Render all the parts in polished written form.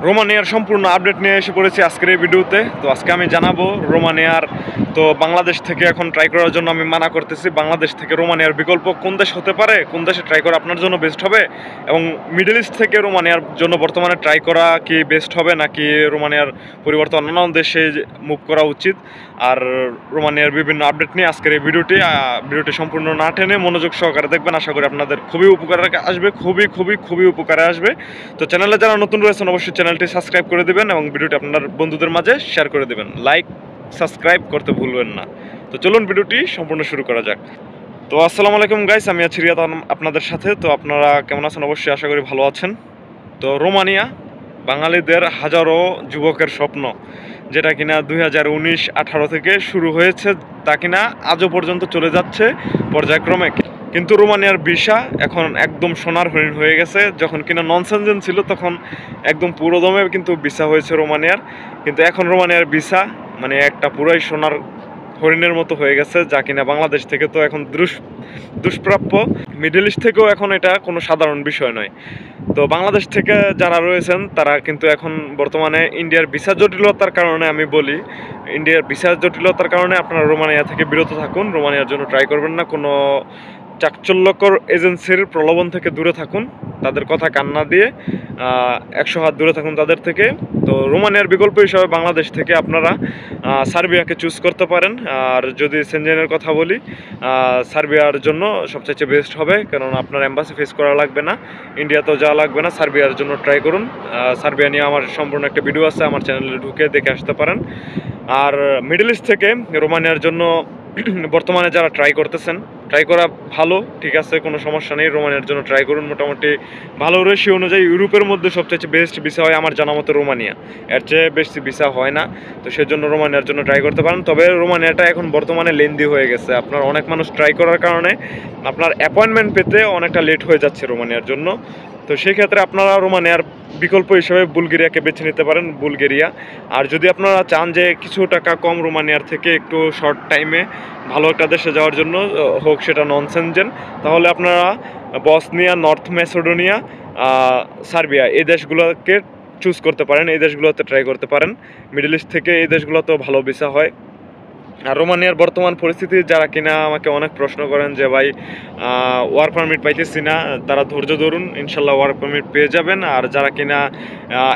রোমানিয়ার সম্পূর্ণ আপডেট নিয়ে এসে পড়েছি আজকের এই ভিডিওতে। তো আজকে আমি জানাবো রোমানিয়ার, তো বাংলাদেশ থেকে এখন ট্রাই করার জন্য আমি মানা করতেছি। বাংলাদেশ থেকে রোমানিয়ার বিকল্প কোন দেশ হতে পারে, কোন দেশে ট্রাই করা আপনার জন্য বেস্ট হবে, এবং মিডল ইস্ট থেকে রোমানিয়ার জন্য বর্তমানে ট্রাই করা কি বেস্ট হবে, নাকি রোমানিয়ার পরিবর্তে অন্যান্য দেশে মুভ করা উচিত। আর রোমানিয়ার বিভিন্ন আপডেট নিয়ে আজকের এই ভিডিওটি সম্পূর্ণ না টেনে মনোযোগ সহকারে দেখবেন। আশা করি আপনাদের খুবই উপকারে আসবে, খুবই উপকারে আসবে। তো চ্যানেলে যারা নতুন রয়েছেন অবশ্যই চ্যানেলটি সাবস্ক্রাইব করে দেবেন এবং ভিডিওটি আপনার বন্ধুদের মাঝে শেয়ার করে দেবেন। লাইক সাবস্ক্রাইব করতে ভুলবেন না। তো চলুন ভিডিওটি সম্পূর্ণ শুরু করা যাক। তো আসসালামু আলাইকুম গাইস, আমি আছি রিয়াদ আপনাদের সাথে। তো আপনারা কেমন আছেন? অবশ্যই আশা করি ভালো আছেন। তো রোমানিয়া বাঙালিদের হাজারো যুবকের স্বপ্ন, যেটা কিনা 2019-18 থেকে শুরু হয়েছে, তা কিনা আজও পর্যন্ত চলে যাচ্ছে পর্যায়ক্রমে। কিন্তু রোমানিয়ার ভিসা এখন একদম সোনার হরিণ হয়ে গেছে। যখন কিনা নন সেনজেন ছিল তখন একদম পুরোদমে কিন্তু ভিসা হয়েছে রোমানিয়ার, কিন্তু এখন রোমানিয়ার ভিসা মানে একটা পুরাই সোনার হরিণের মতো হয়ে গেছে, যা কিনা বাংলাদেশ থেকে তো এখন দুষ্প্রাপ্য। মিডল ইস্ট থেকেও এখন এটা কোনো সাধারণ বিষয় নয়। তো বাংলাদেশ থেকে যারা রয়েছেন তারা কিন্তু এখন বর্তমানে ইন্ডিয়ার ভিসা জটিলতার কারণে, আমি বলি ইন্ডিয়ার ভিসা জটিলতার কারণে আপনারা রোমানিয়া থেকে বিরত থাকুন। রোমানিয়ার জন্য ট্রাই করবেন না। কোনো চাকচল্যকর এজেন্সির প্রলোভন থেকে দূরে থাকুন, তাদের কথা কান্না দিয়ে 100 হাত দূরে থাকুন তাদের থেকে। তো রোমানিয়ার বিকল্প হিসাবে বাংলাদেশ থেকে আপনারা সার্বিয়াকে চুজ করতে পারেন। আর যদি সেনজেনের কথা বলি, সার্বিয়ার জন্য সবচেয়ে বেস্ট হবে, কারণ আপনার এম্বাসি ফেস করা লাগবে না, ইন্ডিয়াতেও যাওয়া লাগবে না। সার্বিয়ার জন্য ট্রাই করুন। সার্বিয়া নিয়ে আমার সম্পূর্ণ একটা ভিডিও আছে, আমার চ্যানেলে ঢুকে দেখে আসতে পারেন। আর মিডল ইস্ট থেকে রোমানিয়ার জন্য বর্তমানে যারা ট্রাই করতেছেন, ট্রাই করা ভালো, ঠিক আছে, কোনো সমস্যা নেই। রোমানিয়ার জন্য ট্রাই করুন। মোটামুটি ভালো রেশিও অনুযায়ী ইউরোপের মধ্যে সবচেয়ে বেস্ট ভিসা হয় আমার জানা মতো রোমানিয়া, এর চেয়ে বেশি ভিসা হয় না। তো সেজন্য রোমানিয়ার জন্য ট্রাই করতে পারেন। তবে রোমানিয়াটা এখন বর্তমানে লেন্দি হয়ে গেছে। আপনার অনেক মানুষ ট্রাই করার কারণে আপনার অ্যাপয়েন্টমেন্ট পেতে অনেকটা লেট হয়ে যাচ্ছে রোমানিয়ার জন্য। তো সেই ক্ষেত্রে আপনারা রোমানিয়ার বিকল্প হিসেবে বুলগেরিয়াকে বেছে নিতে পারেন, বুলগেরিয়া। আর যদি আপনারা চান যে কিছু টাকা কম রোমানিয়ার থেকে একটু শর্ট টাইমে ভালো একটা দেশে যাওয়ার জন্য, হোক সেটা নন সেনজেন, তাহলে আপনারা বসনিয়া, নর্থ ম্যাসেডোনিয়া, সার্বিয়া এই দেশগুলোকে চুজ করতে পারেন, এই দেশগুলোতে ট্রাই করতে পারেন। মিডল ইস্ট থেকে এই দেশগুলোতেও ভালো ভিসা হয়। আর রোমানিয়ার বর্তমান পরিস্থিতি, যারা কিনা আমাকে অনেক প্রশ্ন করেন যে ভাই ওয়ার্ক পারমিট পাইতেছি না, তারা ধৈর্য ধরুন, ইনশাল্লাহ ওয়ার্ক পারমিট পেয়ে যাবেন। আর যারা কিনা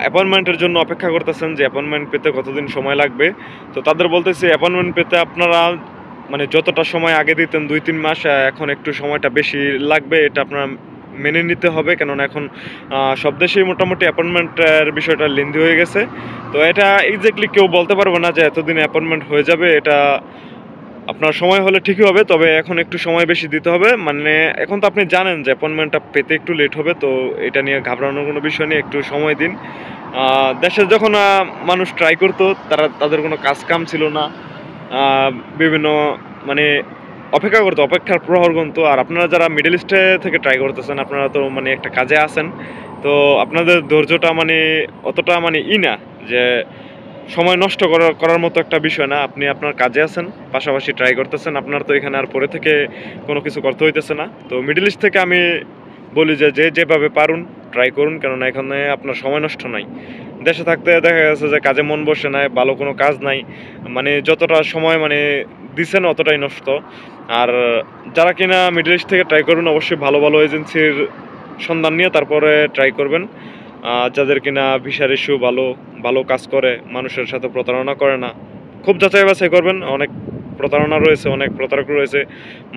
অ্যাপয়েন্টমেন্টের জন্য অপেক্ষা করতেছেন যে অ্যাপয়েন্টমেন্ট পেতে কতদিন সময় লাগবে, তো তাদের বলতেছি অ্যাপয়েন্টমেন্ট পেতে আপনারা মানে যতটা সময় আগে দিতেন 2-3 মাস, এখন একটু সময়টা বেশি লাগবে। এটা আপনারা মেনে নিতে হবে, কেননা এখন সব দেশেই মোটামুটি অ্যাপয়েন্টমেন্টের বিষয়টা লেন্দি হয়ে গেছে। তো এটা এক্স্যাক্টলি কেউ বলতে পারবে না যে এতদিন অ্যাপয়েন্টমেন্ট হয়ে যাবে। এটা আপনার সময় হলে ঠিকই হবে, তবে এখন একটু সময় বেশি দিতে হবে। মানে এখন তো আপনি জানেন যে অ্যাপয়েন্টমেন্টটা পেতে একটু লেট হবে, তো এটা নিয়ে ঘাবড়ানোর কোনো বিষয় নেই, একটু সময় দিন। দেশে যখন মানুষ ট্রাই করতো, তাদের কোনো কাজ কাম ছিল না, বিভিন্ন মানে অপেক্ষা করতো, অপেক্ষার প্রহর গুনতো। আর আপনারা যারা মিডল ইস্টে থেকে ট্রাই করতেছেন, আপনারা তো মানে একটা কাজে আছেন, তো আপনাদের ধৈর্যটা মানে অতটা মানে না যে সময় নষ্ট করার মতো একটা বিষয় না। আপনি আপনার কাজে আছেন, পাশাপাশি ট্রাই করতেছেন, আপনার তো এখানে আর পরে থেকে কোনো কিছু করতে হইতেছে না। তো মিডল ইস্ট থেকে আমি বলি যে যেভাবে পারুন ট্রাই করুন, কেননা এখানে আপনার সময় নষ্ট নাই। দেশে থাকতে দেখা গেছে যে কাজে মন বসে নাই, ভালো কোনো কাজ নাই, মানে যতটা সময় মানে দিচ্ছেন অতটাই নষ্ট। আর যারা কিনা মিডল ইস্ট থেকে ট্রাই করবেন, অবশ্যই ভালো ভালো এজেন্সির সন্ধান নিয়ে তারপরে ট্রাই করবেন, যাদের কিনা ভিসার ইস্যু ভালো ভালো কাজ করে, মানুষের সাথে প্রতারণা করে না। খুব যাচাই বাছাই করবেন, অনেক প্রতারণা রয়েছে, অনেক প্রতারক রয়েছে।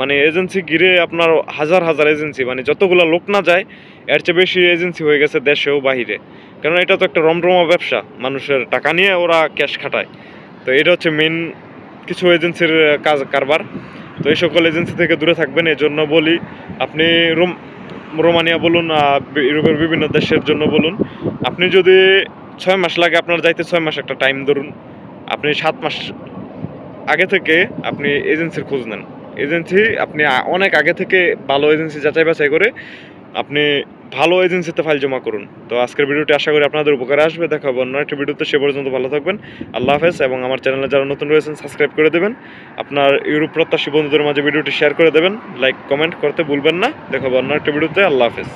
মানে এজেন্সি ঘিরে আপনার হাজার হাজার এজেন্সি, মানে যতগুলো লোক না যায় এর চেয়ে বেশি এজেন্সি হয়ে গেছে দেশেও বাহিরে। কারণ এটা তো একটা রমরমা ব্যবসা, মানুষের টাকা নিয়ে ওরা ক্যাশ খাটায়। তো এটা হচ্ছে মেন কিছু এজেন্সির কারবার। তো এই সকল এজেন্সি থেকে দূরে থাকবেন। এই জন্য বলি, আপনি রোমানিয়া বলুন, ইউরোপের বিভিন্ন দেশের জন্য বলুন, আপনি যদি 6 মাস লাগে আপনার যাইতে, 6 মাস একটা টাইম ধরুন, আপনি 7 মাস আগে থেকে আপনি এজেন্সির খোঁজ নেন। এজেন্সি আপনি অনেক আগে থেকে ভালো এজেন্সি যাচাই বাছাই করে আপনি ভালো এজেন্সিতে ফাইল জমা করুন। তো আজকের ভিডিওটি আশা করি আপনাদের উপকারে আসবে। দেখা হবে অন্য একটা ভিডিওতে, সে পর্যন্ত ভালো থাকবেন। আল্লাহ হাফেজ। এবং আমার চ্যানেলে যারা নতুন রয়েছেন সাবস্ক্রাইব করে দেবেন, আপনার ইউরোপ প্রত্যাশী বন্ধুদের মাঝে ভিডিওটি শেয়ার করে দেবেন, লাইক কমেন্ট করতে ভুলবেন না। দেখা হবে অন্য একটা ভিডিওতে। আল্লাহ হাফেজ।